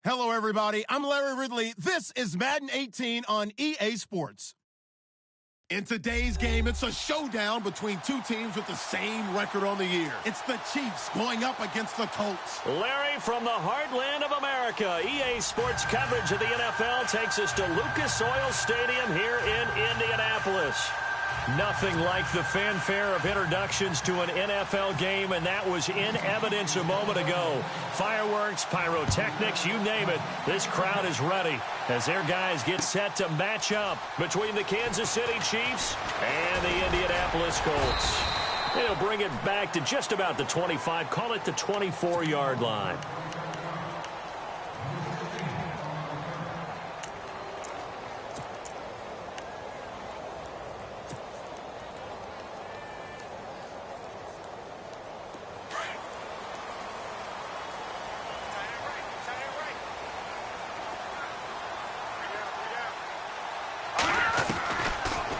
Hello, everybody. I'm Larry Ridley. This is Madden 18 on EA Sports. In today's game, it's a showdown between two teams with the same record on the year. It's the Chiefs going up against the Colts. Larry, from the heartland of America, EA Sports coverage of the NFL takes us to Lucas Oil Stadium here in Indianapolis. Nothing like the fanfare of introductions to an NFL game, and that was in evidence a moment ago. Fireworks, pyrotechnics, you name it. This crowd is ready as their guys get set to match up between the Kansas City Chiefs and the Indianapolis Colts. They'll bring it back to just about the 25, call it the 24-yard line.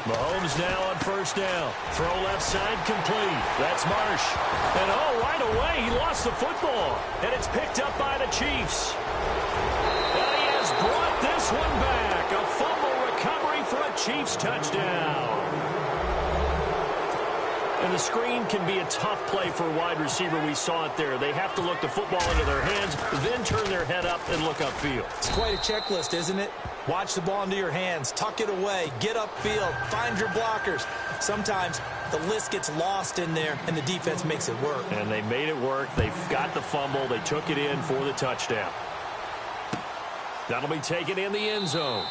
Mahomes now on first down. Throw left side complete. That's Marsh. And right away he lost the football. And it's picked up by the Chiefs. And he has brought this one back. A fumble recovery for a Chiefs touchdown. And the screen can be a tough play for a wide receiver. We saw it there. They have to look the football into their hands, then turn their head up and look upfield. It's quite a checklist, isn't it? Watch the ball into your hands, tuck it away, get upfield, find your blockers. Sometimes the list gets lost in there, and the defense makes it work. And they made it work. They got the fumble. They took it in for the touchdown. That'll be taken in the end zone.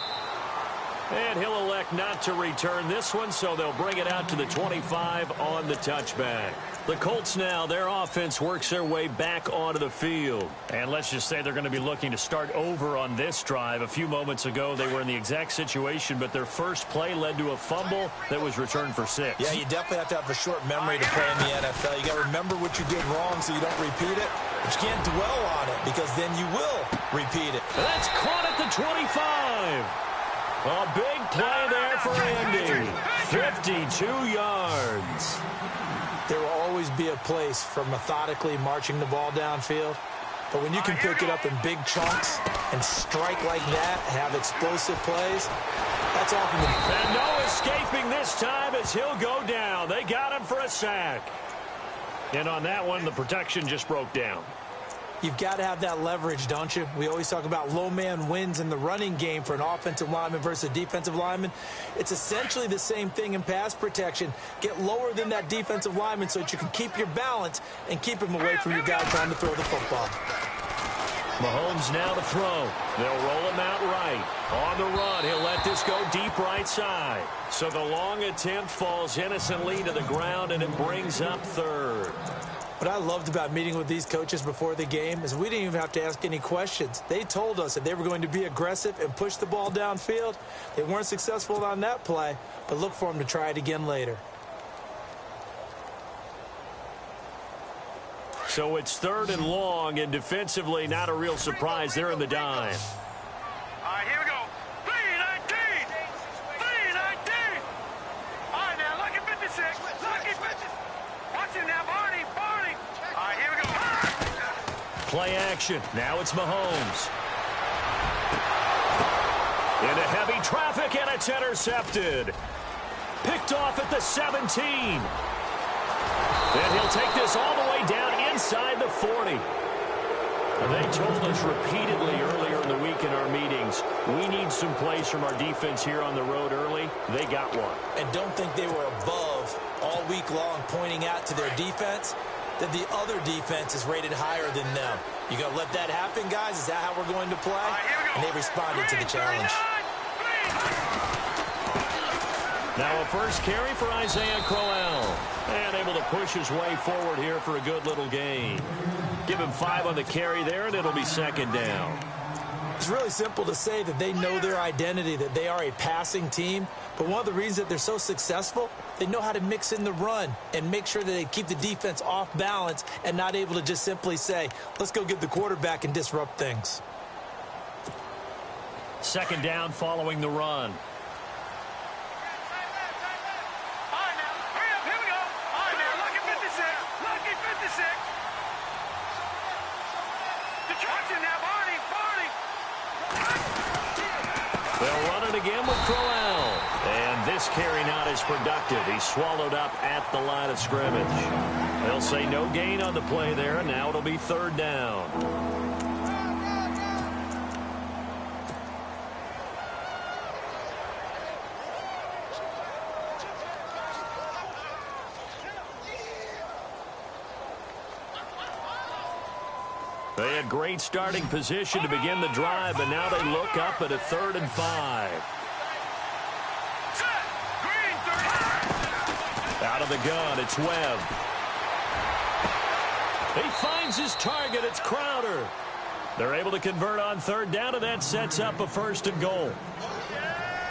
And he'll elect not to return this one, so they'll bring it out to the 25 on the touchback. The Colts now, their offense works their way back onto the field. And let's just say they're going to be looking to start over on this drive. A few moments ago, they were in the exact situation, but their first play led to a fumble that was returned for 6. Yeah, you definitely have to have a short memory to play in the NFL. You got to remember what you did wrong so you don't repeat it. But you can't dwell on it because then you will repeat it. And that's caught at the 25. A big play there for Indy. 52 yards. There will always be a place for methodically marching the ball downfield. But when you can pick it up in big chunks and strike like that, have explosive plays, that's all you need. And no escaping this time as he'll go down. They got him for a sack. And on that one, the protection just broke down. You've got to have that leverage, don't you? We always talk about low man wins in the running game for an offensive lineman versus a defensive lineman. It's essentially the same thing in pass protection. Get lower than that defensive lineman so that you can keep your balance and keep him away from your guy trying to throw the football. Mahomes now to throw. They'll roll him out right. On the run, he'll let this go deep right side. So the long attempt falls innocently to the ground, and it brings up third. What I loved about meeting with these coaches before the game is we didn't even have to ask any questions. They told us that they were going to be aggressive and push the ball downfield. They weren't successful on that play, but look for them to try it again later. So it's third and long, and defensively not a real surprise. They're in the dime. All right, here we go. 3-19. 3-19. All right, now, lucky 56. Lucky 56. Watch it now, Barney. All right, here we go. Play action. Now it's Mahomes. Into heavy traffic, and it's intercepted. Picked off at the 17. And he'll take this all the way down inside the 40. And they told us repeatedly earlier in the week in our meetings, we need some plays from our defense here on the road early. They got one. And don't think they were above all week long pointing out to their defense that the other defense is rated higher than them. You going to let that happen, guys? Is that how we're going to play? Right, and they responded to the challenge. Now a first carry for Isaiah Crowell. And able to push his way forward here for a good little gain. Give him 5 on the carry there, and it'll be second down. It's really simple to say that they know their identity, that they are a passing team. But one of the reasons that they're so successful, they know how to mix in the run and make sure that they keep the defense off balance and not able to just simply say, let's go get the quarterback and disrupt things. Second down following the run. They'll run it again with Crowell. And this carry not as productive. He's swallowed up at the line of scrimmage. They'll say no gain on the play there, and now it'll be third down. They had great starting position to begin the drive, but now they look up at a 3rd and 5. Out of the gun, it's Webb. He finds his target. It's Crowder. They're able to convert on 3rd down, and that sets up a 1st and goal.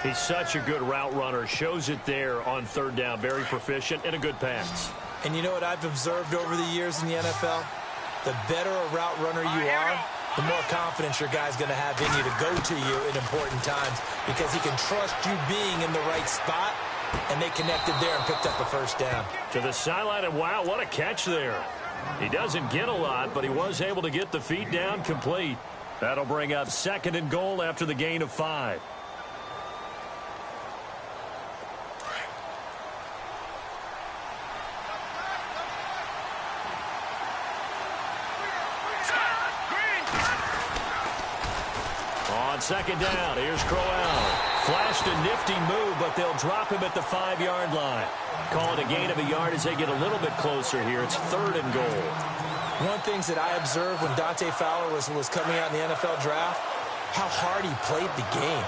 He's such a good route runner. Shows it there on 3rd down. Very proficient and a good pass. And you know what I've observed over the years in the NFL? The better a route runner you are, the more confidence your guy's going to have in you to go to you in important times because he can trust you being in the right spot, and they connected there and picked up a 1st down. To the sideline, and wow, what a catch there. He doesn't get a lot, but he was able to get the feet down complete. That'll bring up 2nd and goal after the gain of 5. On 2nd down, here's Crowell. Flashed a nifty move, but they'll drop him at the 5-yard line. Call it a gain of a yard as they get a little bit closer here. It's 3rd and goal. One of the things that I observed when Dante Fowler was coming out in the NFL draft, how hard he played the game.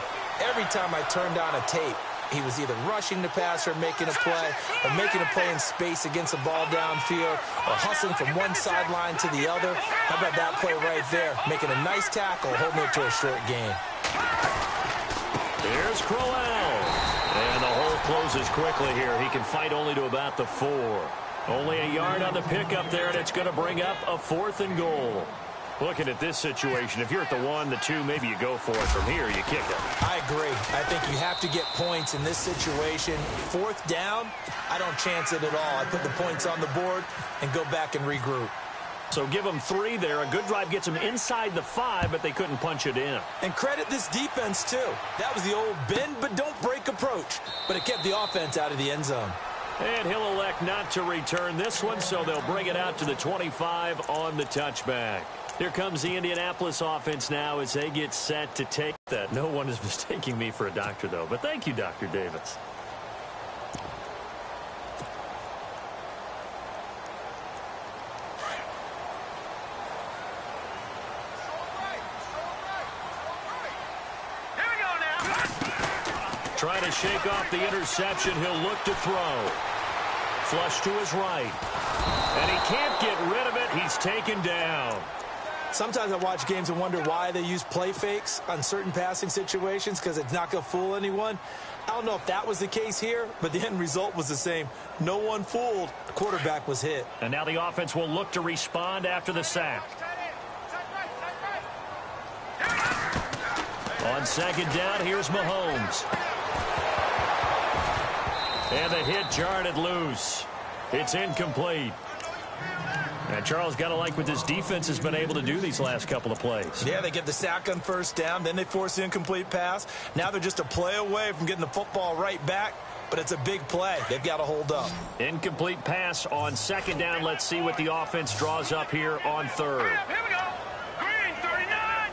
Every time I turned on a tape, he was either rushing the passer, making a play, or making a play in space against a ball downfield, or hustling from one sideline to the other. How about that play right there? Making a nice tackle, holding it to a short gain. Here's Crowell. And the hole closes quickly here. He can fight only to about the 4. Only a yard on the pickup there, and it's going to bring up a 4th and goal. Looking at this situation, if you're at the 1, the 2, maybe you go for it. From here, you kick it. I agree. I think you have to get points in this situation. 4th down, I don't chance it at all. I put the points on the board and go back and regroup. So give them 3 there. A good drive gets them inside the 5, but they couldn't punch it in. And credit this defense, too. That was the old bend but don't break approach. But it kept the offense out of the end zone. And he'll elect not to return this one, so they'll bring it out to the 25 on the touchback. Here comes the Indianapolis offense now as they get set to take that. No one is mistaking me for a doctor, though. But thank you, Dr. Davis. Trying to shake off the interception. He'll look to throw. Flush to his right. And he can't get rid of it. He's taken down. Sometimes I watch games and wonder why they use play fakes on certain passing situations because it's not going to fool anyone. I don't know if that was the case here, but the end result was the same. No one fooled. The quarterback was hit. And now the offense will look to respond after the sack. On 2nd down, here's Mahomes. And the hit jarred it loose. It's incomplete. And Charles, got to like what this defense has been able to do these last couple of plays. Yeah, they get the sack on 1st down, then they force the incomplete pass. Now they're just a play away from getting the football right back, but it's a big play. They've got to hold up. Incomplete pass on 2nd down. Let's see what the offense draws up here on 3rd. Here we go. Green, 39.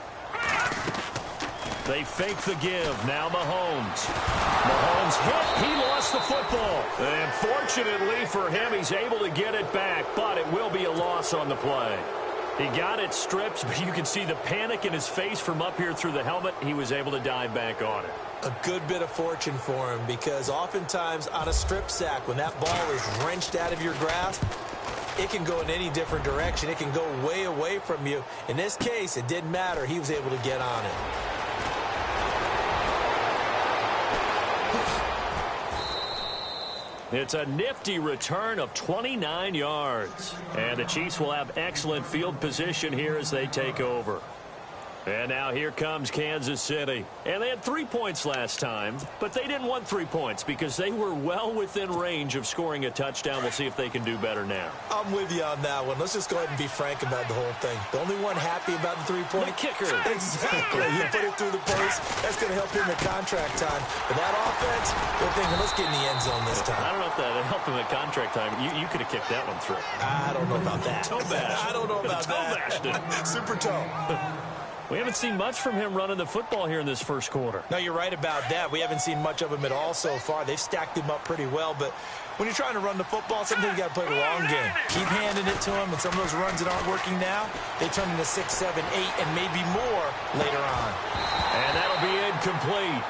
They fake the give. Now Mahomes. Mahomes hit. He lost the football. And fortunately for him, he's able to get it back, but it will be a loss on the play. He got it stripped, but you can see the panic in his face from up here through the helmet. He was able to dive back on it. A good bit of fortune for him because oftentimes on a strip sack, when that ball is wrenched out of your grasp, it can go in any different direction. It can go way away from you. In this case, it didn't matter. He was able to get on it. It's a nifty return of 29 yards. And the Chiefs will have excellent field position here as they take over. And now here comes Kansas City. And they had 3 points last time, but they didn't want 3 points because they were well within range of scoring a touchdown. We'll see if they can do better now. I'm with you on that one. Let's just go ahead and be frank about the whole thing. The only one happy about the 3-point? The kicker. Exactly. You put it through the post. That's going to help him at contract time. But that offense, they're thinking, let's get in the end zone this time. I don't know if that helped him at contract time. You could have kicked that one through. I don't know about that. Toe bash. I don't know about toe bashed it. Super toe. We haven't seen much from him running the football here in this first quarter. No, you're right about that. We haven't seen much of him at all so far. They've stacked him up pretty well, but when you're trying to run the football, sometimes you got to play the long game. Keep handing it to him, and some of those runs that aren't working now, they turn into 6, 7, 8, and maybe more later on. And that'll be incomplete.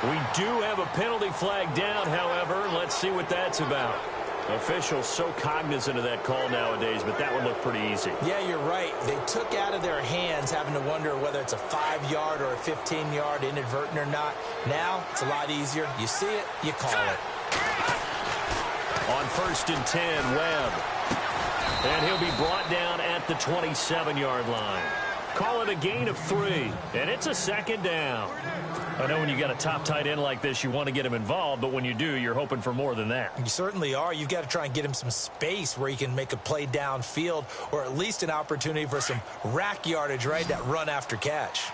We do have a penalty flag down, however. Let's see what that's about. Officials so cognizant of that call nowadays, but that one looked pretty easy. Yeah, you're right. They took out of their hands having to wonder whether it's a 5-yard or a 15-yard inadvertent or not. Now, it's a lot easier. You see it, you call it. On 1st and 10, Webb. And he'll be brought down at the 27-yard line. Call it a gain of 3, and it's a 2nd down. I know when you got a top tight end like this, you want to get him involved, but when you do, you're hoping for more than that. You certainly are. You've got to try and get him some space where he can make a play downfield, or at least an opportunity for some rack yardage, right? That run after catch.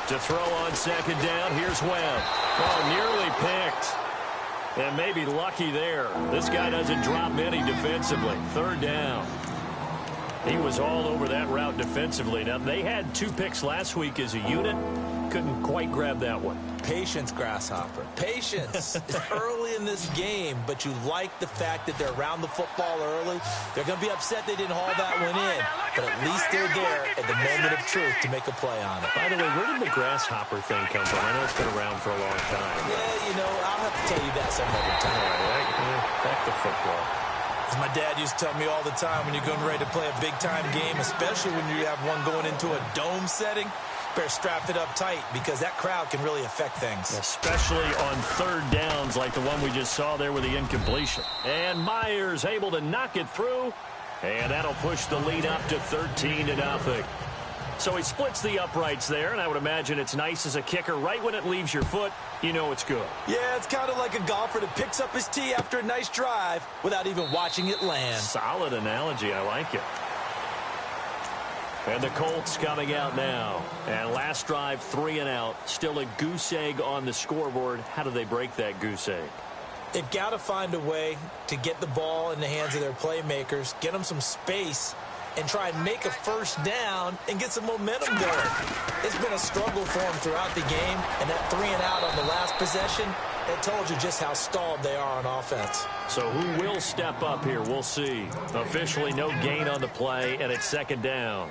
To throw on 2nd down, here's Webb. Oh, nearly picked. And maybe lucky there. This guy doesn't drop many defensively. 3rd down. He was all over that route defensively. Now, they had 2 picks last week as a unit. Couldn't quite grab that one. Patience, Grasshopper. Patience. It's early in this game, but you like the fact that they're around the football early. They're going to be upset they didn't haul that one in, but at least they're there at the moment of truth to make a play on it. By the way, where did the Grasshopper thing come from? I know it's been around for a long time. Yeah, you know, I'll have to tell you that some other time. All right. Back to football. As my dad used to tell me all the time, when you're getting ready to play a big-time game, especially when you have one going into a dome setting, better strap it up tight because that crowd can really affect things. Especially on 3rd downs like the one we just saw there with the incompletion. And Myers able to knock it through, and that'll push the lead up to 13-0. So he splits the uprights there, and I would imagine it's nice as a kicker. Right when it leaves your foot, you know it's good. Yeah, it's kind of like a golfer that picks up his tee after a nice drive without even watching it land. Solid analogy. I like it. And the Colts coming out now. And last drive, 3 and out. Still a goose egg on the scoreboard. How do they break that goose egg? They've got to find a way to get the ball in the hands of their playmakers, get them some space, and try and make a 1st down and get some momentum going. It's been a struggle for them throughout the game, and that 3 and out on the last possession, it told you just how stalled they are on offense. So who will step up here? We'll see. Officially no gain on the play, and it's 2nd down.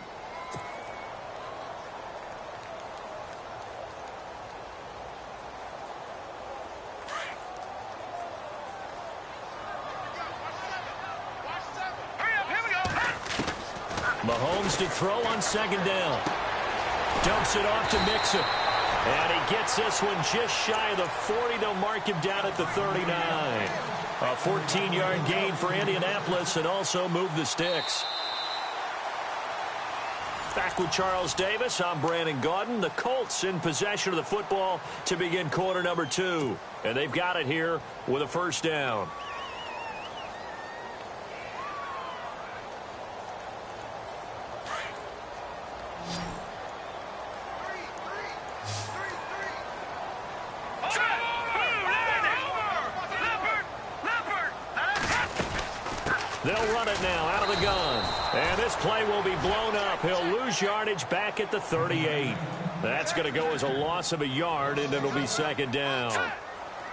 Mahomes to throw on 2nd down. Dumps it off to Mixon. And he gets this one just shy of the 40. They'll mark him down at the 39. A 14-yard gain for Indianapolis and also move the sticks. Back with Charles Davis, I'm Brandon Gaudin. The Colts in possession of the football to begin quarter number 2. And they've got it here with a 1st down. They'll run it now out of the gun. And this play will be blown up. He'll lose yardage back at the 38. That's going to go as a loss of a yard, and it'll be 2nd down.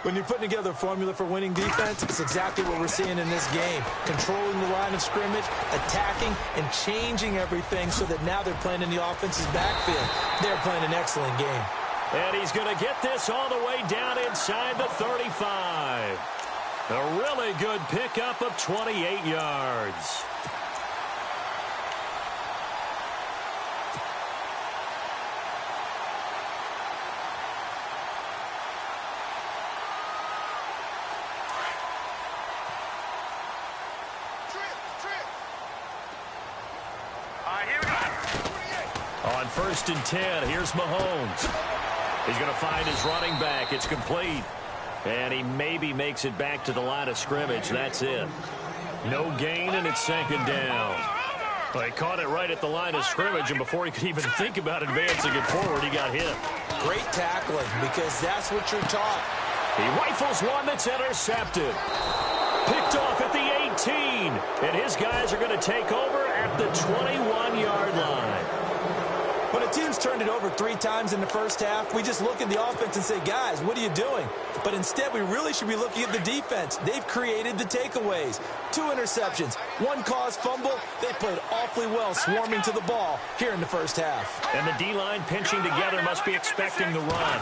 When you're putting together a formula for winning defense, it's exactly what we're seeing in this game. Controlling the line of scrimmage, attacking, and changing everything so that now they're playing in the offense's backfield. They're playing an excellent game. And he's going to get this all the way down inside the 35. A really good pickup of 28 yards. 1st and 10. Here's Mahomes. He's going to find his running back. It's complete. And he maybe makes it back to the line of scrimmage. That's it. No gain, and it's 2nd down. Well, he caught it right at the line of scrimmage, and before he could even think about advancing it forward, he got hit. Great tackling, because that's what you're taught. He rifles one that's intercepted. Picked off at the 18. And his guys are going to take over at the 21-yard line. When a team's turned it over 3 times in the first half, we just look at the offense and say, guys, what are you doing? But instead, we really should be looking at the defense. They've created the takeaways. 2 interceptions, 1 caused fumble. They played awfully well swarming to the ball here in the first half. And the D-line pinching together must be expecting the run.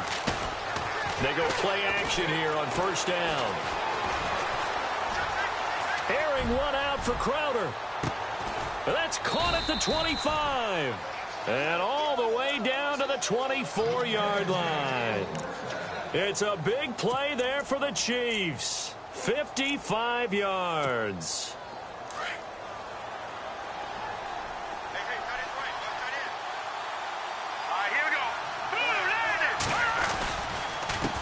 They go play action here on 1st down. Airing one out for Crowder. That's caught at the 25. And all the way down to the 24-yard line. It's a big play there for the Chiefs. 55 yards.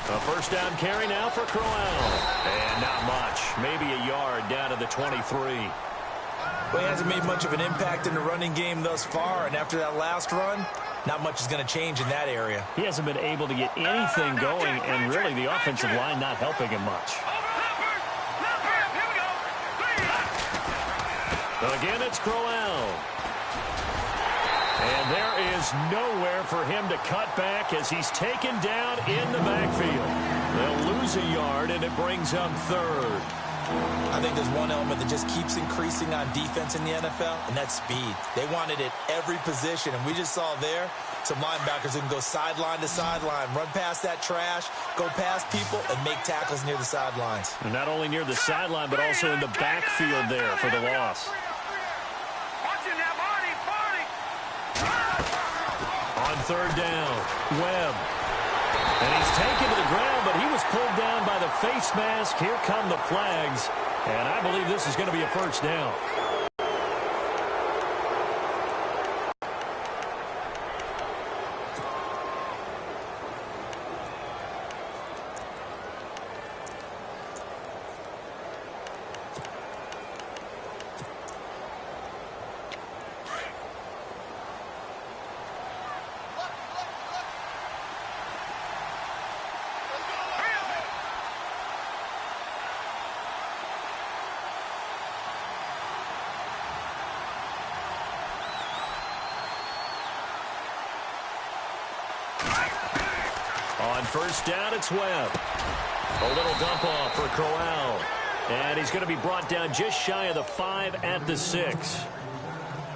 A 1st down carry now for Crowell. And not much. Maybe a yard down to the 23. Well, he hasn't made much of an impact in the running game thus far, and after that last run, not much is going to change in that area. He hasn't been able to get anything going, and really the offensive line not helping him much. Again, it's Crowell. And there is nowhere for him to cut back as he's taken down in the backfield. They'll lose a yard, and it brings up 3rd. I think there's one element that just keeps increasing on defense in the NFL, and that's speed. They want it at every position, and we just saw there some linebackers who can go sideline to sideline, run past that trash, go past people, and make tackles near the sidelines. And not only near the sideline, but also in the backfield there for the loss. On 3rd down, Webb. And he's taken to the ground, but he was pulled down by the face mask. Here come the flags. And I believe this is going to be a 1st down. On 1st down, it's Webb. A little dump off for Crowell. And he's going to be brought down just shy of the 5 at the 6.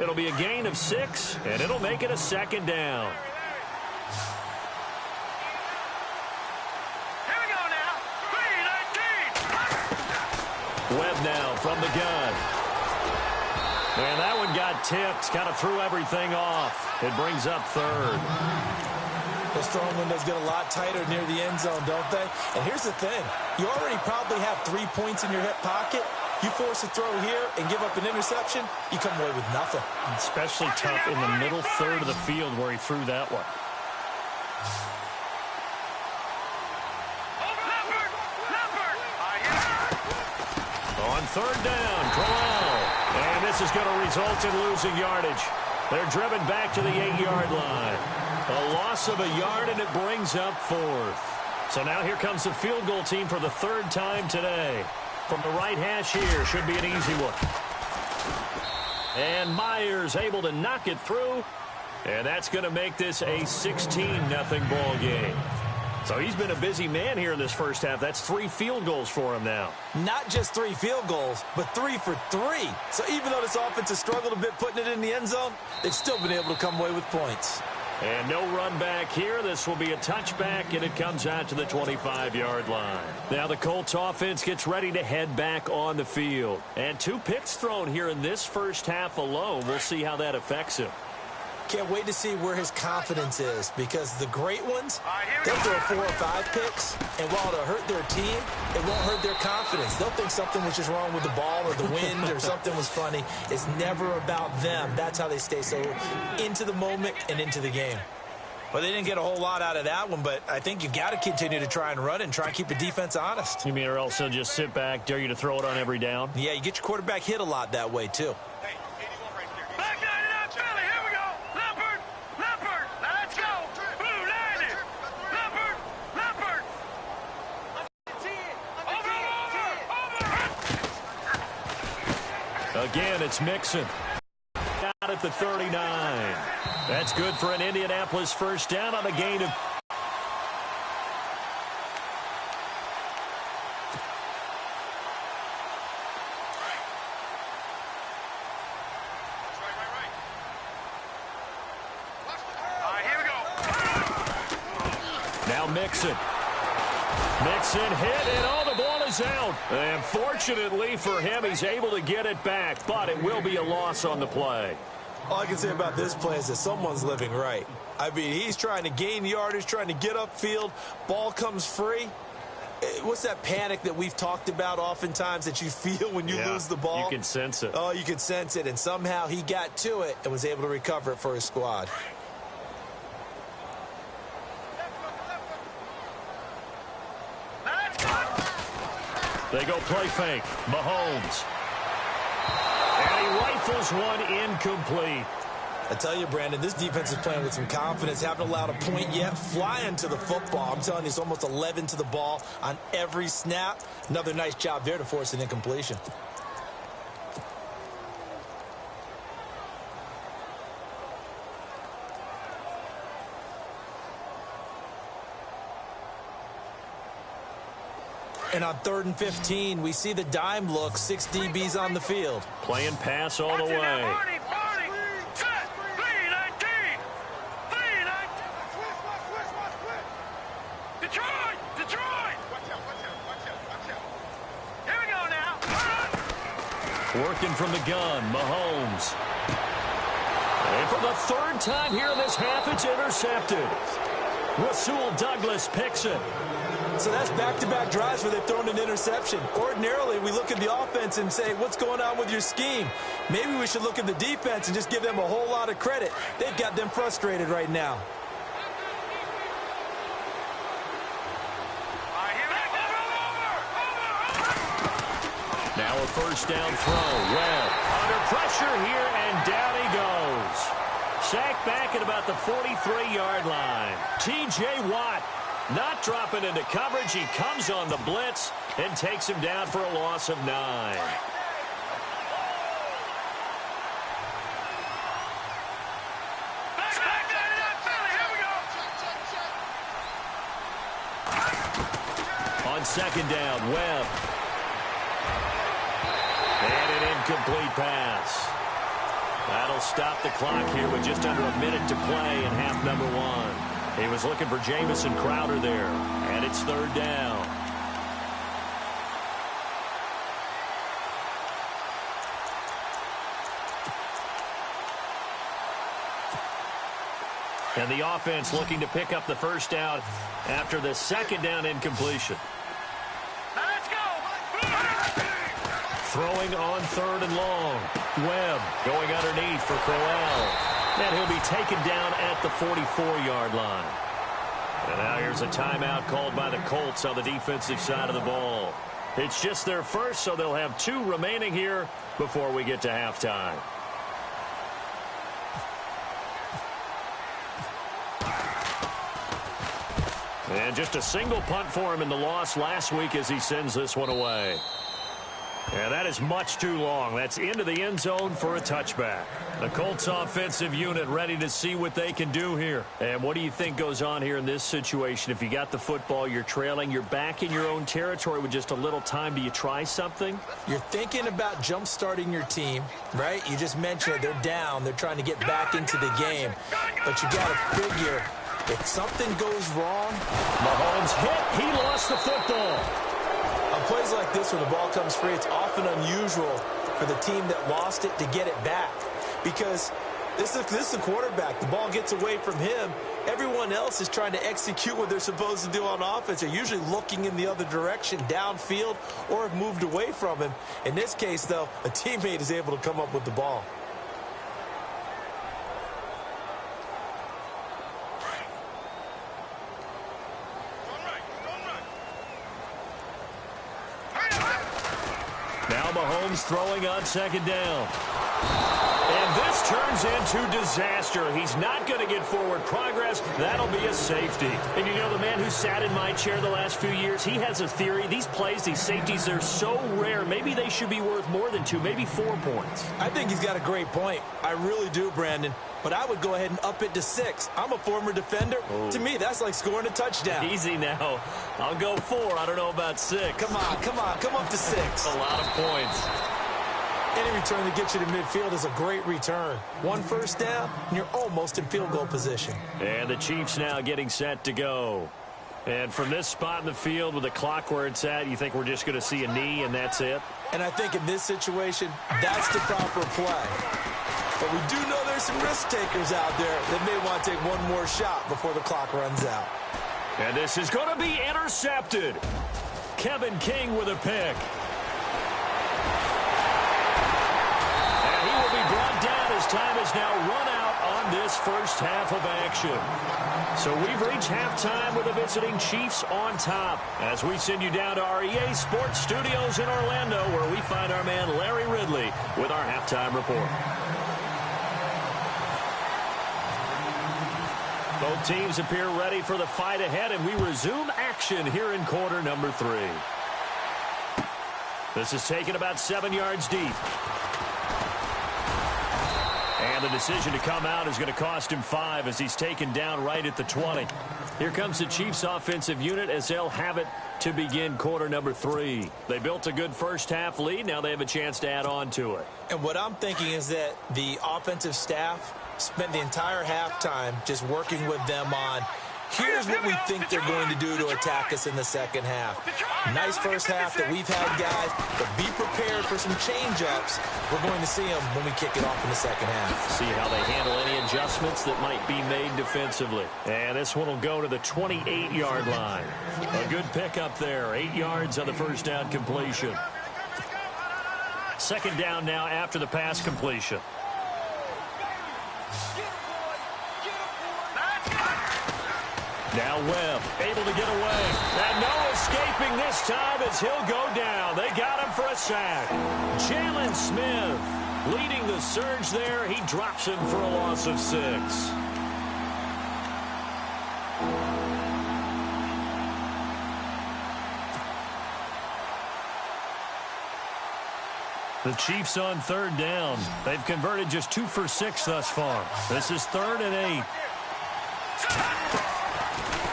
It'll be a gain of 6, and it'll make it a 2nd down. Here we go now. 3-19. Webb now from the gun. And that one got tipped. Kind of threw everything off. It brings up 3rd. Those throwing windows get a lot tighter near the end zone, don't they? And here's the thing. You already probably have 3 points in your hip pocket. You force a throw here and give up an interception, you come away with nothing. Especially tough in the middle 3rd of the field where he threw that one. On 3rd down, Crowell. And this is going to result in losing yardage. They're driven back to the 8-yard line. A loss of a yard, and it brings up 4th. So now here comes the field goal team for the 3rd time today. From the right hash here, should be an easy one. And Myers able to knock it through. And that's going to make this a 16-0 ball game. So he's been a busy man here in this first half. That's 3 field goals for him now. Not just 3 field goals, but 3 for 3. So even though this offense has struggled a bit putting it in the end zone, they've still been able to come away with points. And no run back here. This will be a touchback, and it comes out to the 25-yard line. Now the Colts offense gets ready to head back on the field. And 2 picks thrown here in this first half alone. We'll see how that affects him. Can't wait to see where his confidence is, because the great ones, they'll throw 4 or 5 picks, and while it'll hurt their team, it won't hurt their confidence. They'll think something was just wrong with the ball or the wind or something was funny. It's never about them. That's how they stay so into the moment and into the game. Well, they didn't get a whole lot out of that one, but I think you got to continue to try and run and try and keep the defense honest. You mean or else they'll just sit back, dare you to throw it on every down? Yeah, you get your quarterback hit a lot that way, too. Back 99 Philly, here we go. Leopard, let's go. Blue 90. Leopard. Over. Again, it's Mixon. Out at the 39. That's good for an Indianapolis first down on a gain of... Here we go. Now Mixon hit, and the ball is out. And fortunately for him, he's able to get it back, but it will be a loss on the play. All I can say about this play is that someone's living right. I mean, he's trying to gain yardage, trying to get upfield. Ball comes free. What's that panic that we've talked about oftentimes that you feel when you lose the ball? You can sense it. Oh, you can sense it, and somehow he got to it and was able to recover it for his squad. They go play fake. Mahomes. And he rifles one incomplete. I tell you, Brandon, this defense is playing with some confidence. Haven't allowed a point yet. Flying to the football. I'm telling you, it's almost 11 to the ball on every snap. Another nice job there to force an incompletion. And on 3rd and 15, we see the dime look. 6 DBs on the field. Playing pass all the way. Working from the gun, Mahomes. And for the 3rd time here in this half, it's intercepted. Rasul Douglas picks it. So that's back-to-back drives where they've thrown an interception. Ordinarily, we look at the offense and say, what's going on with your scheme? Maybe we should look at the defense and just give them a whole lot of credit. They've got them frustrated right now. Now a first down throw. Webb under pressure here, and down he goes. Sacked back at about the 43-yard line. T.J. Watt not dropping into coverage. He comes on the blitz and takes him down for a loss of 9. On 2nd down, Webb. And an incomplete pass. That'll stop the clock here with just under a minute to play in half number 1. He was looking for Jamison Crowder there, and it's 3rd down. And the offense looking to pick up the first down after the 2nd down incompletion. Let's go! Throwing on 3rd and long. Webb going underneath for Crowell. And he'll be taken down at the 44-yard line. And now here's a timeout called by the Colts on the defensive side of the ball. It's just their first, so they'll have 2 remaining here before we get to halftime. And just a single punt for him in the loss last week as he sends this one away. Yeah, that is much too long. That's into the end zone for a touchback. The Colts offensive unit ready to see what they can do here. And what do you think goes on here in this situation? If you got the football, you're trailing, you're back in your own territory with just a little time. Do you try something? You're thinking about jump-starting your team, right? You just mentioned it. They're down. They're trying to get back into the game. But you got to figure, if something goes wrong... Mahomes hit. He lost the football. On plays like this, when the ball comes free, it's often unusual for the team that lost it to get it back. Because This is a quarterback. The ball gets away from him. Everyone else is trying to execute what they're supposed to do on offense. They're usually looking in the other direction, downfield, or have moved away from him. In this case, though, a teammate is able to come up with the ball. Now Mahomes throwing on second down. And this turns into disaster. He's not going to get forward progress. That'll be a safety. And you know, the man who sat in my chair the last few years, he has a theory. These plays, these safeties, they're so rare. Maybe they should be worth more than 2, maybe 4 points. I think he's got a great point. I really do, Brandon. But I would go ahead and up it to 6. I'm a former defender. Oh. To me, that's like scoring a touchdown. Easy now. I'll go 4. I don't know about 6. Come on. Come up to 6. A lot of points. Any return that gets you to midfield is a great return. 1 first down, and you're almost in field goal position. And the Chiefs now getting set to go. And from this spot in the field with the clock where it's at, you think we're just going to see a knee and that's it? And I think in this situation, that's the proper play. But we do know there's some risk takers out there that may want to take one more shot before the clock runs out. And this is going to be intercepted. Kevin King with a pick. And he will be brought down as time is now run out on this first half of action. So we've reached halftime with the visiting Chiefs on top as we send you down to our EA Sports Studios in Orlando where we find our man Larry Ridley with our halftime report. Both teams appear ready for the fight ahead, and we resume action here in quarter number 3. This is taken about 7 yards deep. And the decision to come out is going to cost him 5 as he's taken down right at the 20. Here comes the Chiefs offensive unit as they'll have it to begin quarter number 3. They built a good first half lead. Now they have a chance to add on to it. And what I'm thinking is that the offensive staff spent the entire halftime just working with them on here's what we think they're going to do to attack us in the second half. Nice first half that we've had, guys, but be prepared for some change-ups. We're going to see them when we kick it off in the second half. See how they handle any adjustments that might be made defensively. And this one will go to the 28-yard line. A good pickup there. 8 yards on the first down completion. Second down now after the pass completion. Now Webb able to get away. And no escaping this time as he'll go down. They got him for a sack. Jalen Smith leading the surge there. He drops him for a loss of 6. The Chiefs on third down. They've converted just 2 for 6 thus far. This is 3rd and 8.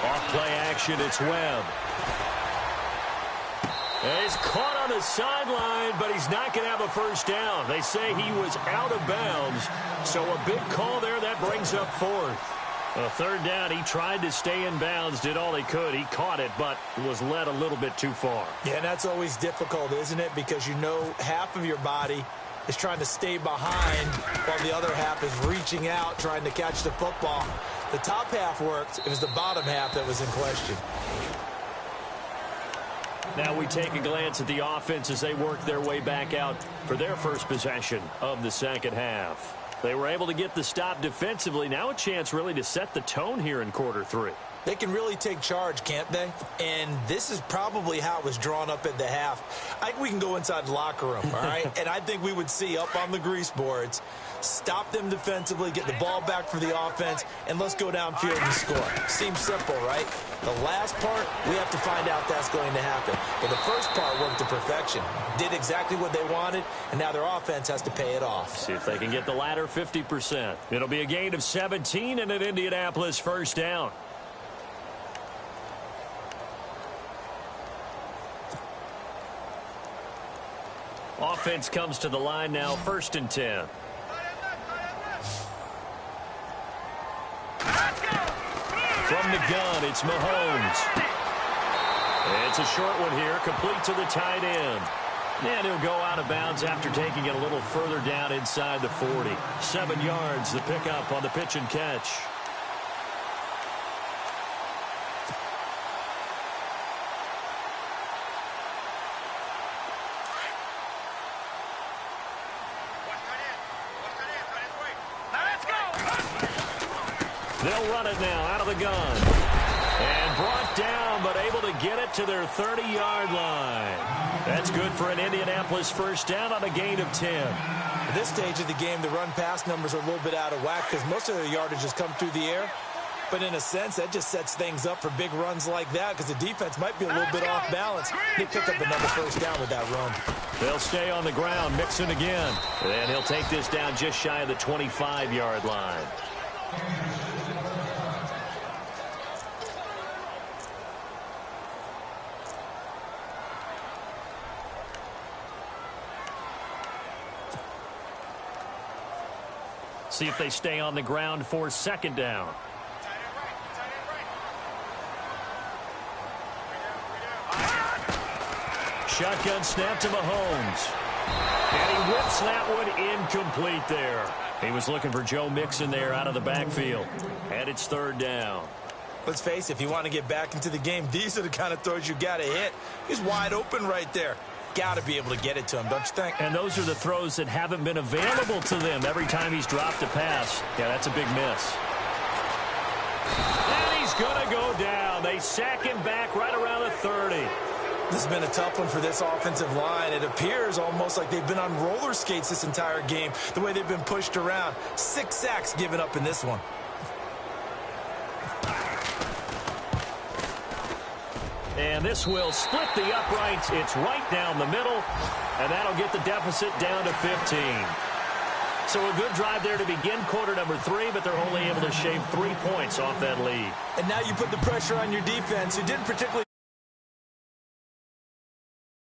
Off play action, it's Webb. And he's caught on the sideline, but he's not going to have a first down. They say he was out of bounds, so a big call there. That brings up 4th. A third down, he tried to stay in bounds, did all he could. He caught it, but was led a little bit too far. Yeah, and that's always difficult, isn't it? Because you know half of your body is trying to stay behind while the other half is reaching out, trying to catch the football. The top half worked. It was the bottom half that was in question. Now we take a glance at the offense as they work their way back out for their first possession of the second half. They were able to get the stop defensively. Now a chance really to set the tone here in quarter 3. They can really take charge, can't they? And this is probably how it was drawn up at the half. I think we can go inside the locker room, all right? And I think we would see up on the grease boards, stop them defensively, get the ball back for the offense, and let's go downfield and score. Seems simple, right? The last part, we have to find out that's going to happen. But the first part worked to perfection. Did exactly what they wanted, and now their offense has to pay it off. See if they can get the latter 50%. It'll be a gain of 17 and an Indianapolis first down. Offense comes to the line now, 1st and 10. From the gun, it's Mahomes. It's a short one here, complete to the tight end. And he'll go out of bounds after taking it a little further down inside the 40. 7 yards, the pickup on the pitch and catch. They'll run it now out of the gun. And brought down, but able to get it to their 30-yard line. That's good for an Indianapolis first down on a gain of 10. At this stage of the game, the run-pass numbers are a little bit out of whack because most of the yardage has come through the air. But in a sense, that just sets things up for big runs like that because the defense might be a little bit off balance. They pick up another first down with that run. They'll stay on the ground, Mixon again. And he'll take this down just shy of the 25-yard line. See if they stay on the ground for second down. Shotgun snap to Mahomes. And he whips that one incomplete there. He was looking for Joe Mixon there out of the backfield. And it's third down. Let's face it, if you want to get back into the game, these are the kind of throws you got to hit. He's wide open right there. Got to be able to get it to him, don't you think? And those are the throws that haven't been available to them every time he's dropped a pass. Yeah, that's a big miss. And he's going to go down. They sack him back right around the 30. This has been a tough one for this offensive line. It appears almost like they've been on roller skates this entire game, the way they've been pushed around. 6 sacks given up in this one. And this will split the uprights. It's right down the middle, and that'll get the deficit down to 15. So a good drive there to begin quarter number 3, but they're only able to shave 3 points off that lead. And now you put the pressure on your defense, who didn't particularly